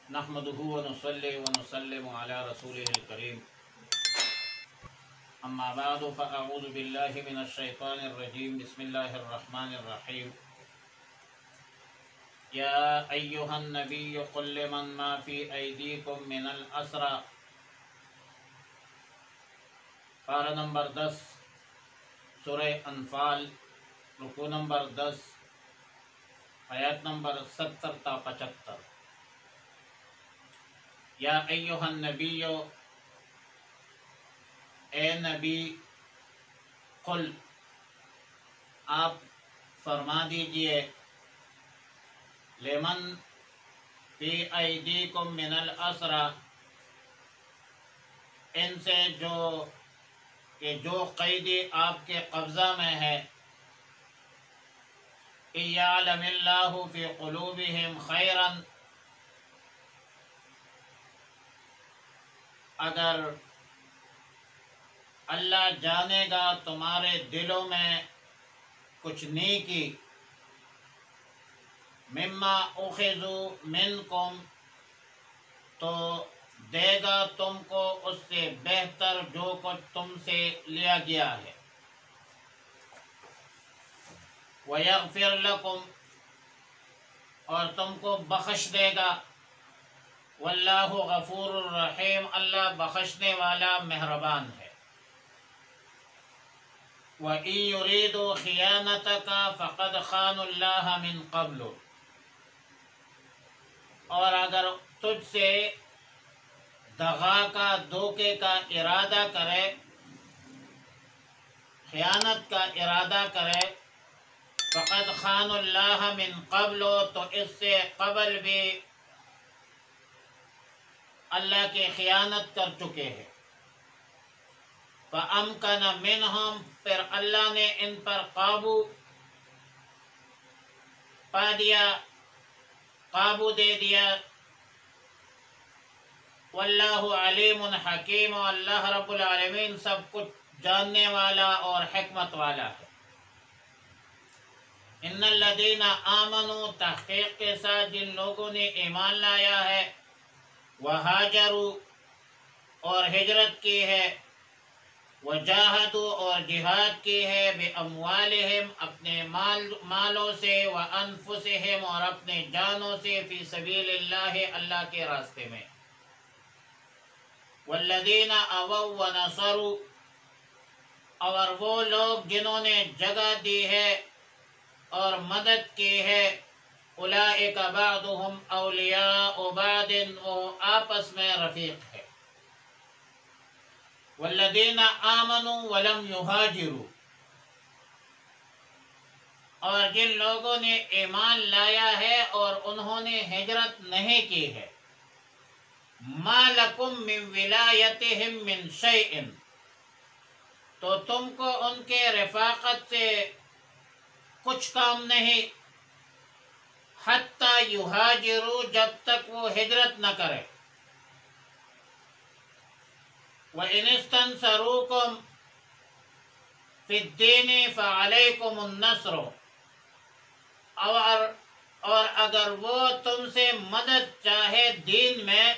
نحمده ونصلي ونسلم على رسوله الكريم أما بعد فأعوذ بالله من الشيطان الرجيم بسم الله الرحمن الرحيم يا أيها النبي قل لمن ما في أيديكم من الأسرى پارہ نمبر 10 سورہ انفال رکوع نمبر 10 آیات نمبر 70 تا 75 یا ایہا النبی اے نبی قل آپ فرما دیجئے لمن فی ایدیکم من الاسرى ان سے جو قیدی آپ کے قبضہ میں ہے یعلم اللہ فی قلوبہم خیرا اگر اللہ جانے گا تمہارے دلوں میں کچھ نیکی مما اخذوا منکم تو دے گا تم کو اس سے بہتر جو کچھ تم سے لیا گیا ہے وَيَغْفِرْ لَكُمْ اور تم کو بخش دے گا واللہ غفور الرحیم اللہ بخشنے والا مہربان ہے وَإِن يُرِيدُوا خِيَانَتَكَ فَقَدْ خَانُوا اللَّهَ مِن قَبْلُ اور اگر تجھ سے دغا کا دھوکے کا ارادہ کرے خیانت کا ارادہ کرے فَقَدْ خَانُوا اللَّهَ مِن قَبْلُ تو اس سے قبل بھی اللہ کی خیانت کر چکے ہیں فَأَمْكَنَ مِنْهُمْ پھر اللہ نے ان پر قابو پا دیا قابو دے دیا واللہ علیم حکیم اللہ رب العالمین سب کچھ جاننے والا اور حکمت والا ہے ان الذین آمنوا تحقیق کے ساتھ جن لوگوں نے ایمان لایا ہے وہاجروا اور ہجرت کی ہے وجاہدوا اور جہاد کی ہے باموالہم اپنے مالوں سے وانفسہم اور اپنے جانوں سے فی سبیل اللہ اللہ کے راستے میں والذین آووا ونصروا اور وہ لوگ جنہوں نے جگہ دی ہے اور مدد کی ہے اولئک بعضهم اولیاء بعض وہ آپس میں رفیق ہے والذین آمنوا ولم یہاجروا اور جن لوگوں نے ایمان لایا ہے اور انہوں نے ہجرت نہیں کی ہے ما لکم من ولایتہم من شیء تو تم کو ان کے رفاقت سے کچھ کام نہیں حتی یہاجروا جب تک وہ ہجرت نہ کرے وَإِنِ اسْتَنْصَرُوكُمْ فِي الدِّينِ فَعَلَيْكُمُ النَّصْرُ اور اگر وہ تم سے مدد چاہے دین میں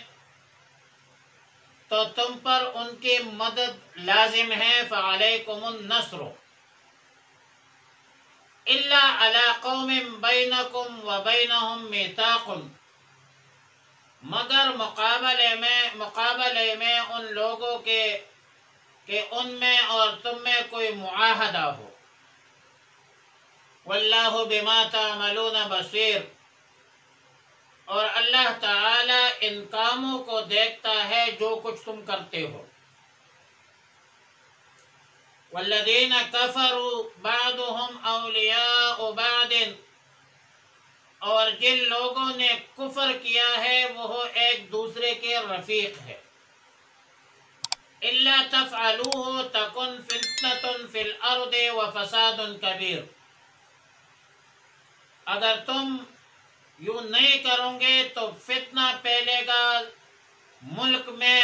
تو تم پر ان کی مدد لازم ہے فَعَلَيْكُمُ النَّصْرُ إِلَّا عَلَىٰ قَوْمٍ بَيْنَكُمْ وَبَيْنَهُمْ مِيثَاقٌ مگر مقابلے میں ان لوگوں کے کہ ان میں اور تم میں کوئی معاہدہ ہو واللہ بما تعملون بصیر اور اللہ تعالی ان کاموں کو دیکھتا ہے جو کچھ تم کرتے ہو والذین کفروا بعضهم اولیاء بعض اور جن لوگوں نے کفر کیا ہے وہ ایک دوسرے کے رفیق ہے الا تفعلوه تکن فتنة فی الارض وفساد کبیر اگر تم یوں نہیں کرو گے تو فتنہ پھیلے گا ملک میں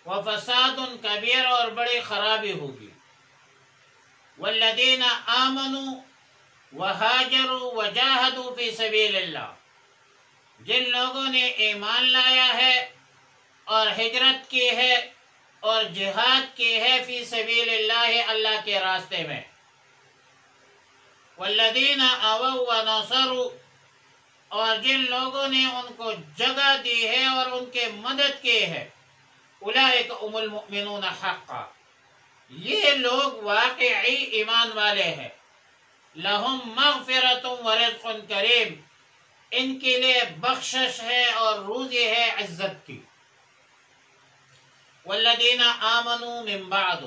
وفساد کبیر اور بڑی خرابی ہوگی والذین آمنوا وہاجروا وجاہدوا فی سبیل اللہ جن لوگوں نے ایمان لایا ہے اور ہجرت کی ہے اور جہاد کی ہے فی سبیل اللہ، اللہ کے راستے میں، والذین آووا ونصروا، اور جن لوگوں نے ان کو جگہ دی ہے اور ان کے مدد کی ہے، اولئک هم المؤمنون حقا، یہ لوگ واقعی ایمان والے ہیں، لہم مغفرت ورزق کریم، ان کے لیے بخشش ہے اور روزی ہے عزت کی، والذین آمنوا من بعد،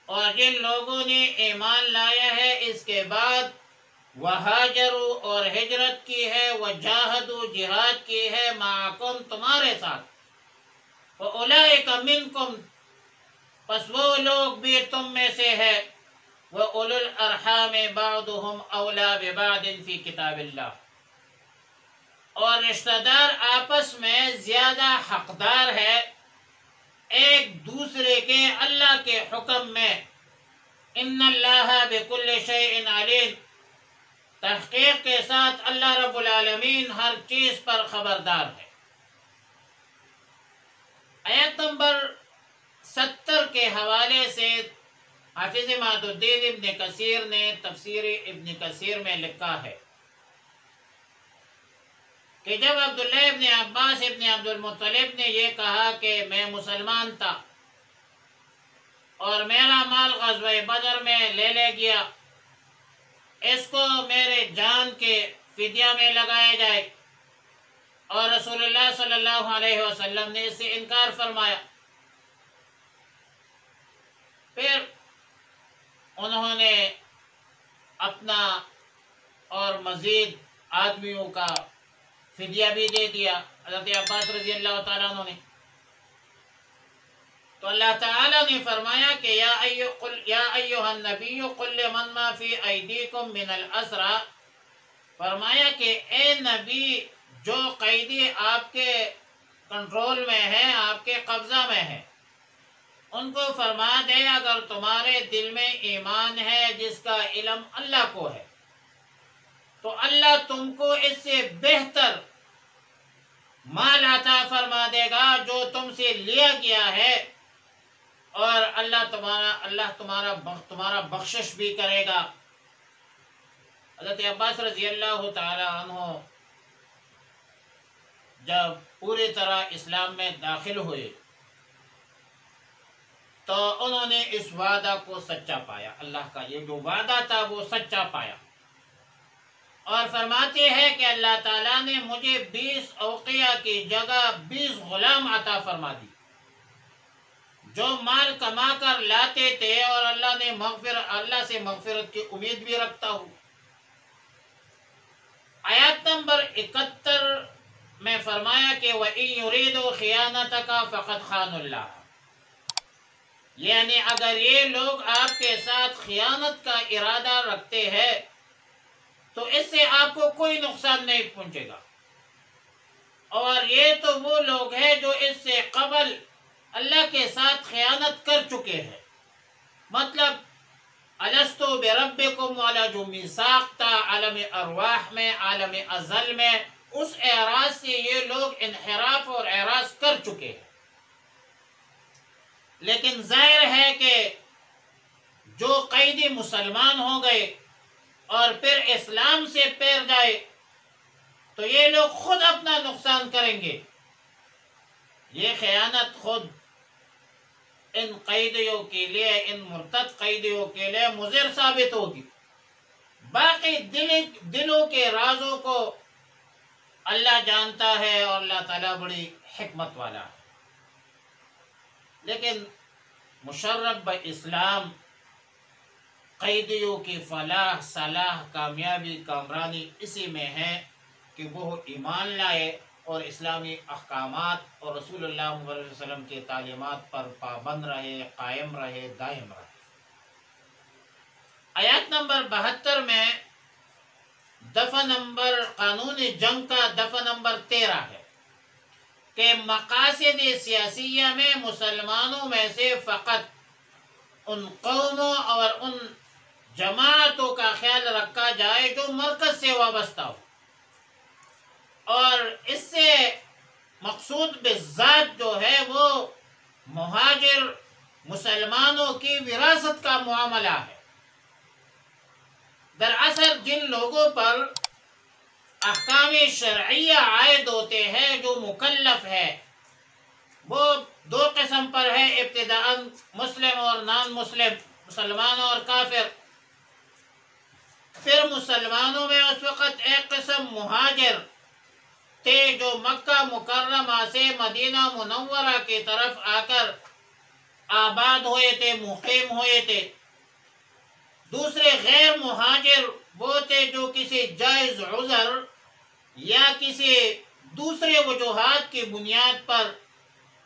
اور جن لوگوں نے ایمان لایا ہے اس کے بعد، وہاجروا، اور ہجرت کی ہے، وجاہدوا، جہاد کی ہے، معکم، تمہارے ساتھ، فاولئک منکم، پس وہ لوگ بھی تم میں سے ہے، وَأُولُو الْأَرْحَامِ بَعْضُهُمْ أَوْلَىٰ بِبَعْضٍ فِي كِتَابِ اللَّهِ، اور رشتہ دار آپس میں زیادہ حقدار ہے ایک دوسرے کے اللہ کے حکم میں، ان اللہ بکل شیء علیم، تحقیق کے ساتھ اللہ رب العالمین ہر چیز پر خبردار ہے۔ آیت نمبر 70 کے حوالے سے حافظ ماد الدین ابن کثیر نے تفسیر ابن کثیر میں لکھا ہے کہ جب عبداللہ ابن عباس ابن عبد المطلب نے یہ کہا کہ میں مسلمان تھا اور میرا مال غزوہ بدر میں لے گیا، اس کو میرے جان کے فدیہ میں لگایا جائے، اور رسول اللہ صلی اللہ علیہ وسلم نے اس سے انکار فرمایا۔ پھر انہوں نے اپنا اور مزید آدمیوں کا فدیہ بھی دے دیا حضرت عباس رضی اللہ تعالیٰ عنہ نے۔ تو اللہ تعالیٰ نے فرمایا کہ یا ایھا النبی قل لمن ما فی ایدیکم من الاسری، فرمایا کہ اے نبی جو قیدی آپ کے کنٹرول میں ہے، آپ کے قبضہ میں ہے، ان کو فرما دے اگر تمہارے دل میں ایمان ہے جس کا علم اللہ کو ہے تو اللہ تم کو اس سے بہتر مال عطا فرما دے گا جو تم سے لیا گیا ہے، اور اللہ تمہارا بخشش بھی کرے گا۔ حضرت عباس رضی اللہ تعالی عنہ جب پوری طرح اسلام میں داخل ہوئے تو انہوں نے اس وعدہ کو سچا پایا، اللہ کا یہ جو وعدہ تھا وہ سچا پایا، اور فرماتے ہیں کہ اللہ تعالیٰ نے مجھے 20 اوقیہ کی جگہ 20 غلام عطا فرما دی جو مال کما کر لاتے تھے، اور اللہ سے مغفرت کی امید بھی رکھتا ہوں۔ آیات نمبر 71 میں فرمایا کہ وَإِن يُرِيدُوا خِيَانَتَكَ فَقَدْ خَانُوا اللَّهَ، یعنی اگر یہ لوگ آپ کے ساتھ خیانت کا ارادہ رکھتے ہیں تو اس سے آپ کو کوئی نقصان نہیں پہنچے گا، اور یہ تو وہ لوگ ہیں جو اس سے قبل اللہ کے ساتھ خیانت کر چکے ہیں، مطلب الستو بربکم والا جو میثاق تھا عالم ارواح میں، عالم ازل میں، اس اعراض سے یہ لوگ انحراف اور اعراض کر چکے ہیں۔ لیکن ظاہر ہے کہ جو قیدی مسلمان ہو گئے اور پھر اسلام سے پیر جائے تو یہ لوگ خود اپنا نقصان کریں گے، یہ خیانت خود ان قیدیوں کے لیے، ان مرتد قیدیوں کے لیے مضر ثابت ہوگی۔ باقی دلوں کے رازوں کو اللہ جانتا ہے اور اللہ تعالیٰ بڑی حکمت والا ہے، لیکن مشرف اسلام قیدیوں کی فلاح، صلاح، کامیابی، کامرانی اسی میں ہے کہ وہ ایمان لائے اور اسلامی احکامات اور رسول اللہ صلی اللہ علیہ وسلم کے تعلیمات پر پابند رہے، قائم رہے، دائم رہے۔ آیات نمبر 72 میں دفعہ نمبر قانون جنگ کا دفعہ نمبر 13 ہے کہ مقاصد سیاسیہ میں مسلمانوں میں سے فقط ان قوموں اور ان جماعتوں کا خیال رکھا جائے جو مرکز سے وابستہ ہو، اور اس سے مقصود بالذات جو ہے وہ مہاجر مسلمانوں کی وراثت کا معاملہ ہے۔ دراصل جن لوگوں پر احکام شرعیہ عائد ہوتے ہیں، جو مکلف ہے، وہ دو قسم پر ہے، ابتداء مسلم اور نان مسلم، مسلمان اور کافر۔ پھر مسلمانوں میں اس وقت ایک قسم مہاجر تھے جو مکہ مکرمہ سے مدینہ منورہ کی طرف آ کر آباد ہوئے تھے، مقیم ہوئے تھے۔ دوسرے غیر مہاجر وہ تھے جو کسی جائز عذر یا کسی دوسرے وجوہات کی بنیاد پر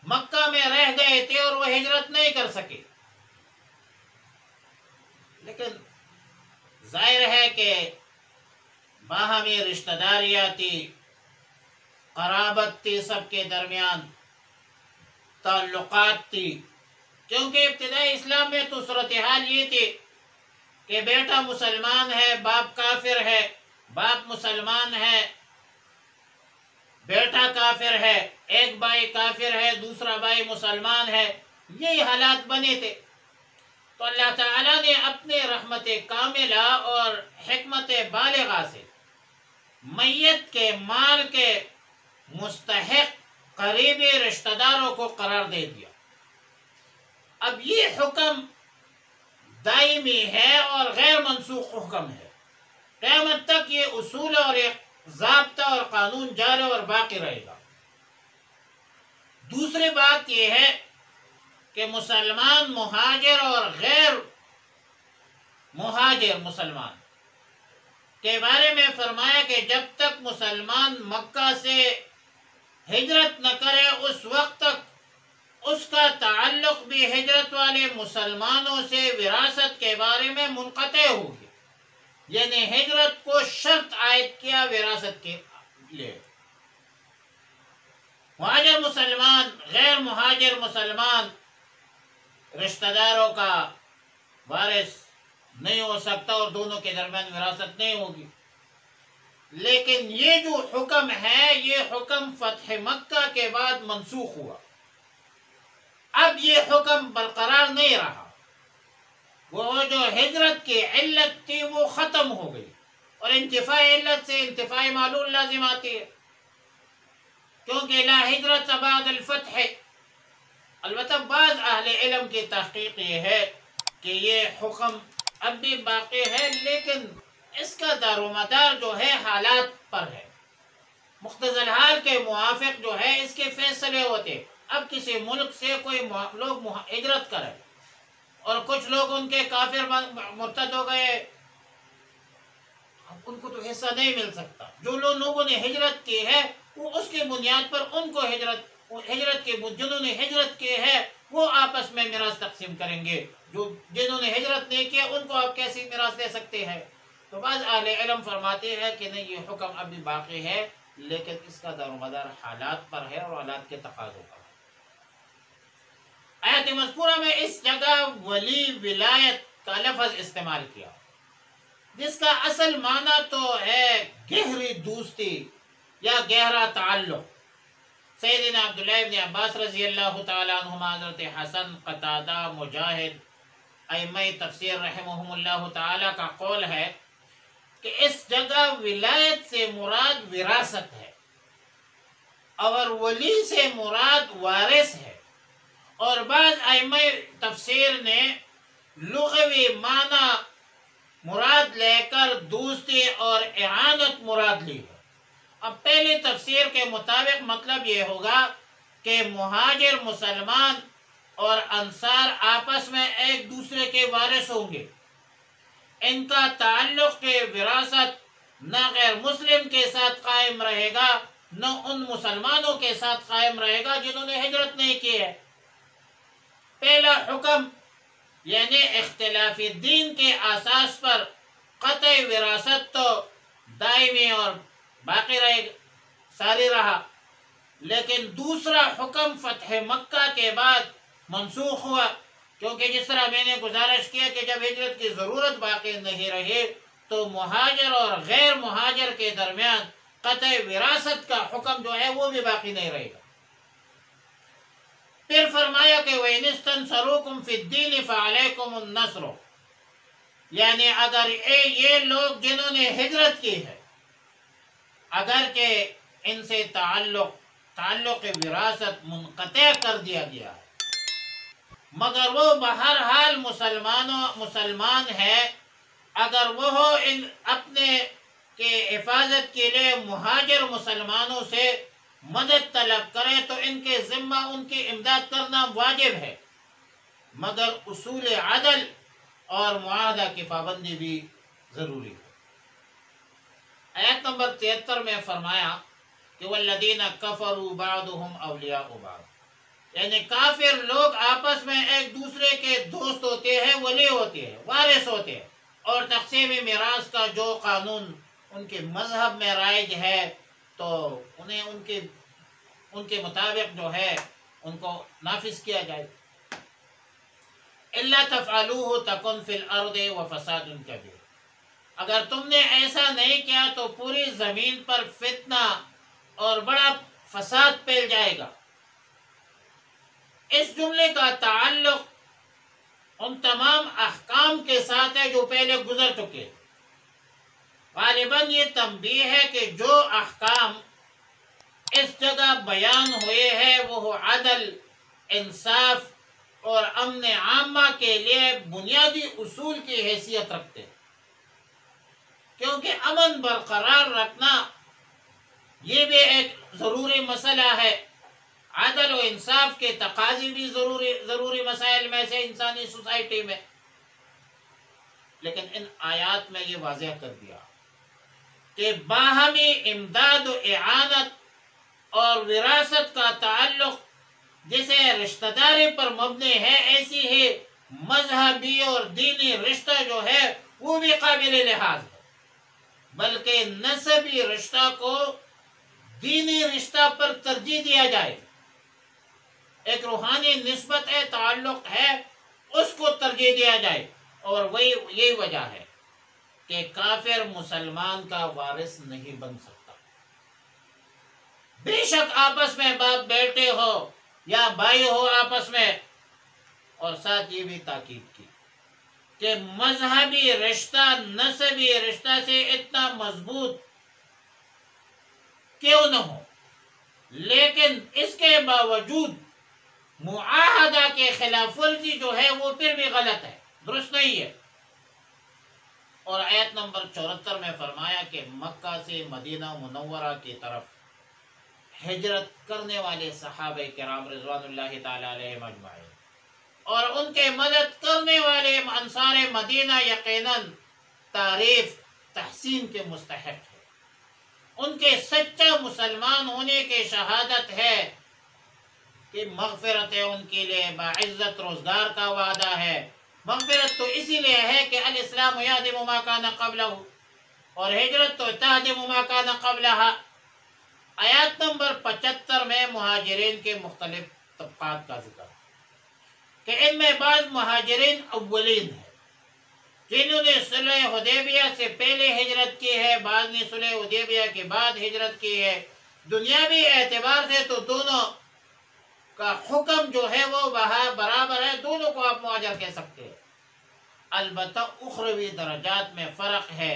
مکہ میں رہ گئے تھے اور وہ ہجرت نہیں کر سکے۔ لیکن ظاہر ہے کہ باہمی رشتہ داریاں تھی، قرابت تھی، سب کے درمیان تعلقات تھی، کیونکہ ابتدائی اسلام میں تو صورتحال یہ تھی کہ بیٹا مسلمان ہے، باپ کافر ہے، باپ مسلمان ہے، بیٹا کافر ہے، ایک بھائی کافر ہے، دوسرا بھائی مسلمان ہے، یہی حالات بنے تھے۔ تو اللہ تعالیٰ نے اپنے رحمت کاملہ اور حکمت بالغہ سے میت کے مال کے مستحق قریبی رشتہ داروں کو قرار دے دیا۔ اب یہ حکم دائمی ہے اور غیر منسوخ حکم ہے، قیامت تک یہ اصول اور ایک ضابطہ اور قانون جاری اور باقی رہے گا۔ دوسری بات یہ ہے کہ مسلمان مہاجر اور غیر مہاجر مسلمان کے بارے میں فرمایا کہ جب تک مسلمان مکہ سے ہجرت نہ کرے اس وقت تک اس کا تعلق بھی ہجرت والے مسلمانوں سے وراثت کے بارے میں منقطع ہوگی، یعنی ہجرت کو شرط عائد کیا وراثت کے لیے۔ مہاجر مسلمان غیر مہاجر مسلمان رشتہ داروں کا وارث نہیں ہو سکتا اور دونوں کے درمیان وراثت نہیں ہوگی۔ لیکن یہ جو حکم ہے یہ حکم فتح مکہ کے بعد منسوخ ہوا، اب یہ حکم برقرار نہیں رہا، وہ جو ہجرت کی علت تھی وہ ختم ہو گئی، اور انتفاع علت سے انتفاع معلول لازم آتی ہے، کیونکہ لا ہجرت بعد الفتح۔ البتہ بعض اہل علم کی تحقیق یہ ہے کہ یہ حکم اب بھی باقی ہے، لیکن اس کا دار و مدار جو ہے حالات پر ہے، مقتضی الحال کے موافق جو ہے اس کے فیصلے ہوتے۔ اب کسی ملک سے کوئی لوگ ہجرت کرے اور کچھ لوگ ان کے کافر مرتد ہو گئے، اب ان کو تو حصہ نہیں مل سکتا۔ جو لوگوں نے ہجرت کی ہے وہ اس کی بنیاد پر ان کو ہجرت کے جنہوں نے ہجرت کی ہے وہ آپس میں میراث تقسیم کریں گے، جنہوں نے ہجرت نہیں کیا ان کو آپ کیسی میراث دے سکتے ہیں؟ تو بعض اہل علم فرماتے ہیں کہ نہیں، یہ حکم ابھی باقی ہے، لیکن اس کا دار و مدار حالات پر ہے اور حالات کے تقاضوں پر ہے۔ آیت مذکورہ میں اس جگہ ولی ولایت کا لفظ استعمال کیا، جس کا اصل معنی تو ہے گہری دوستی یا گہرا تعلق۔ سیدنا عبداللہ ابن عباس رضی اللہ تعالی عنہما، حضرت حسن، قتادہ، مجاہد، ائمہ تفسیر رحمہم اللہ تعالی کا قول ہے کہ اس جگہ ولایت سے مراد وراثت ہے اور ولی سے مراد وارث ہے، اور بعض ائمہ تفسیر نے لغوی معنی مراد لے کر دوستی اور اعانت مراد لی ہے۔ اب پہلی تفسیر کے مطابق مطلب یہ ہوگا کہ مہاجر مسلمان اور انصار آپس میں ایک دوسرے کے وارث ہوں گے، ان کا تعلق کے وراثت نہ غیر مسلم کے ساتھ قائم رہے گا نہ ان مسلمانوں کے ساتھ قائم رہے گا جنہوں نے ہجرت نہیں کی ہے۔ پہلا حکم یعنی اختلاف دین کے اساس پر قطعی وراثت تو دائمی اور باقی رہے ساری رہا، لیکن دوسرا حکم فتح مکہ کے بعد منسوخ ہوا، کیونکہ جس طرح میں نے گزارش کیا کہ جب ہجرت کی ضرورت باقی نہیں رہی تو مہاجر اور غیر مہاجر کے درمیان قطع وراثت کا حکم جو ہے وہ بھی باقی نہیں رہے گا۔ پھر فرمایا کہ وَإِنِ اسْتَنْصَرُوكُمْ فِي الدِّينِ فَعَلَيْكُمُ النَّصْرُ، یعنی اگر یہ لوگ جنہوں نے ہجرت کی ہے، اگر کہ ان سے تعلق وراثت منقطع کر دیا گیا ہے، مگر وہ بہرحال مسلمان ہے، اگر وہ اپنے کے حفاظت کے لیے مہاجر مسلمانوں سے مدد طلب کرے تو ان کے ذمہ ان کی امداد کرنا واجب ہے، مگر اصول عدل اور معاہدہ کی پابندی بھی ضروری ہے۔ آیت نمبر 73 میں فرمایا کہ والذین کفروا بعضهم اولیاء بعض، یعنی کافر لوگ آپس میں ایک دوسرے کے دوست ہوتے ہیں، ولی ہوتے ہیں، وارث ہوتے ہیں، اور تقسیم میراث کا جو قانون ان کے مذہب میں رائج ہے تو انہیں ان کے مطابق جو ہے ان کو نافذ کیا جائے۔ الا تفعلوه تکن فی الارض وفساد کبیر، اگر تم نے ایسا نہیں کیا تو پوری زمین پر فتنہ اور بڑا فساد پھیل جائے گا۔ اس جملے کا تعلق ان تمام احکام کے ساتھ ہے جو پہلے گزر چکے۔ غالباً یہ تنبیہ ہے کہ جو احکام اس جگہ بیان ہوئے ہیں وہ عدل، انصاف اور امن عامہ کے لیے بنیادی اصول کی حیثیت رکھتے ہیں، کیونکہ امن برقرار رکھنا یہ بھی ایک ضروری مسئلہ ہے۔ عدل و انصاف کے تقاضے بھی ضروری مسائل میں سے انسانی سوسائٹی میں، لیکن ان آیات میں یہ واضح کر دیا کہ باہمی امداد و اعانت اور وراثت کا تعلق جسے رشتہ داری پر مبنی ہے، ایسی ہی مذہبی اور دینی رشتہ جو ہے وہ بھی قابل لحاظ ہے، بلکہ نسبی رشتہ کو دینی رشتہ پر ترجیح دیا جائے۔ ایک روحانی نسبت ہے، تعلق ہے، اس کو ترجیح دیا جائے، اور یہی وجہ ہے کہ کافر مسلمان کا وارث نہیں بن سکتا، بے شک آپس میں باپ بیٹے ہو یا بھائی ہو آپس میں۔ اور ساتھ یہ بھی تاکید کی کہ مذہبی رشتہ نسبی رشتہ سے اتنا مضبوط کیوں نہ ہو، لیکن اس کے باوجود معاہدہ کے خلاف ورزی جو ہے وہ پھر بھی غلط ہے، درست نہیں ہے۔ اور آیت نمبر 74 میں فرمایا کہ مکہ سے مدینہ منورہ کی طرف ہجرت کرنے والے صحابہ کرام رضوان اللہ تعالی علیہم اجمعین اور ان کے مدد کرنے والے انصار مدینہ یقیناً تعریف تحسین کے مستحق ہے۔ ان کے سچا مسلمان ہونے کی شہادت ہے کہ مغفرت ہے ان کے لیے، باعزت روزگار کا وعدہ ہے۔ مغفرت تو اسی لیے ہے کہ الاسلام یہدم ما کان قبلہ، اور ہجرت تو تہدم ما کان قبلہا۔ آیات نمبر 75 میں مہاجرین کے مختلف طبقات کا ذکر کہ ان میں بعض مہاجرین اولین ہیں جنہوں نے صلح حدیبیہ سے پہلے ہجرت کی ہے، بعض نے صلح حدیبیہ کے بعد ہجرت کی ہے۔ دنیاوی اعتبار سے تو دونوں کا حکم جو ہے وہ برابر ہے، دونوں کو آپ مہاجر کہہ سکتے ہیں، البتہ اخروی درجات میں فرق ہے۔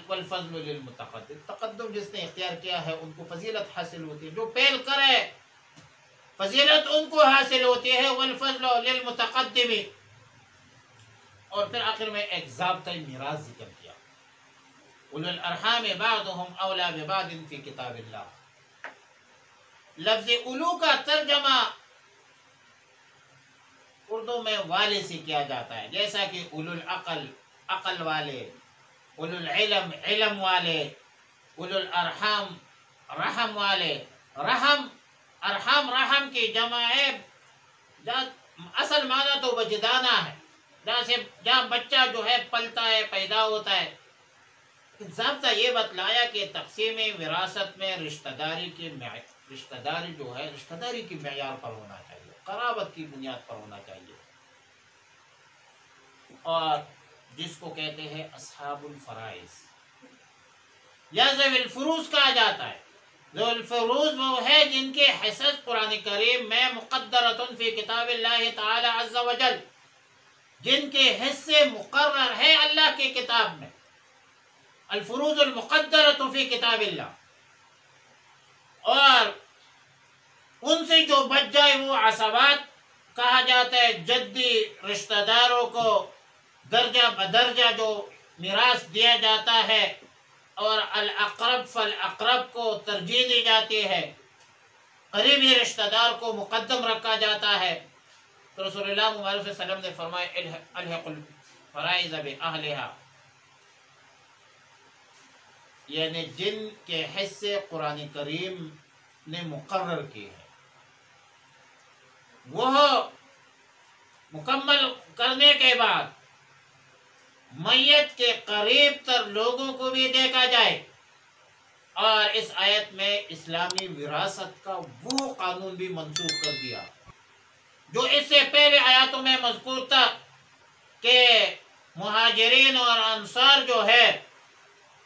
والفضل للمتقدم، تقدم جس نے اختیار کیا ہے ان کو فضیلت حاصل ہوتی ہے، جو پہل کرے فضیلت ان کو حاصل ہوتی ہے۔ والفضل للمتقدم، اور پھر آخر میں ایک ضابطہ میراث ذکر کیا، اولو الارحام بعضهم اولی ببعض فی کتاب اللہ۔ لفظ اولو کا ترجمہ اردو میں والے سے کیا جاتا ہے، جیسا کہ اولو العقل عقل والے، اولو العلم علم والے، اولو الارحام رحم والے۔ رحم کی جمع ہے، اصل معنی تو وجدانہ ہے، جہاں بچہ جو ہے پلتا ہے، پیدا ہوتا ہے۔ ضابطہ یہ بتلایا کہ تقسیم وراثت میں رشتہ داری جو ہے رشتہ داری کی معیار پر ہونا چاہیے، قرابت کی بنیاد پر ہونا چاہیے، اور جس کو کہتے ہیں اصحاب الفرائض، یا ذوی الفروز کہا جاتا ہے۔ ذوی الفروز وہ ہے جن کے حصص قرآن کریم میں مقدرۃ فی کتاب اللہ تعالی عز وجل، جن کے حصے مقرر ہیں اللہ کی کتاب میں، الفروز المقدرۃ فی کتاب اللہ، اور ان سے جو بچ جائے وہ عصبات کہا جاتا ہے، جدی رشتہ داروں کو درجہ بدرجہ جو میراث دیا جاتا ہے، اور الاقرب فالاقرب کو ترجیح دی جاتی ہے، قریبی رشتہ دار کو مقدم رکھا جاتا ہے۔ تو رسول اللہ مبارک صلی اللہ علیہ وسلم نے فرمایا الحق الفرائض بأہلہا، یعنی جن کے حصے قرآن کریم نے مقرر کیے ہیں وہ مکمل کرنے کے بعد میت کے قریب تر لوگوں کو بھی دیکھا جائے۔ اور اس آیت میں اسلامی وراثت کا وہ قانون بھی منسوخ کر دیا جو اس سے پہلے آیاتوں میں مذکور تھا کہ مہاجرین اور انصار جو ہے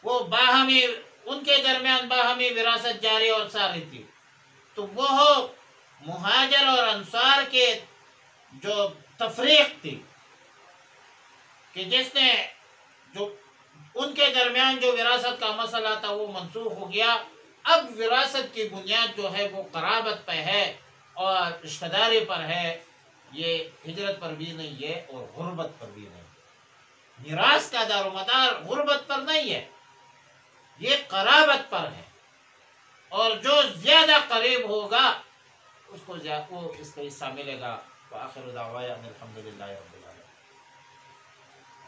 وہ باہمی، ان کے درمیان باہمی وراثت جاری اور ساری تھی۔ تو وہ مہاجر اور انصار کے جو تفریق تھی کہ جس نے جو ان کے درمیان جو وراثت کا مسئلہ تھا وہ منسوخ ہو گیا۔ اب وراثت کی بنیاد جو ہے وہ قرابت پہ ہے اور رشتہ داری پر ہے، یہ ہجرت پر بھی نہیں ہے اور غربت پر بھی نہیں ہے۔ میراث کا دار و مدار غربت پر نہیں ہے، یہ قرابت پر ہے، اور جو زیادہ قریب ہوگا اس کو اس کا حصہ ملے گا۔ وآخر دعوانا الحمدللہ رب العالمین۔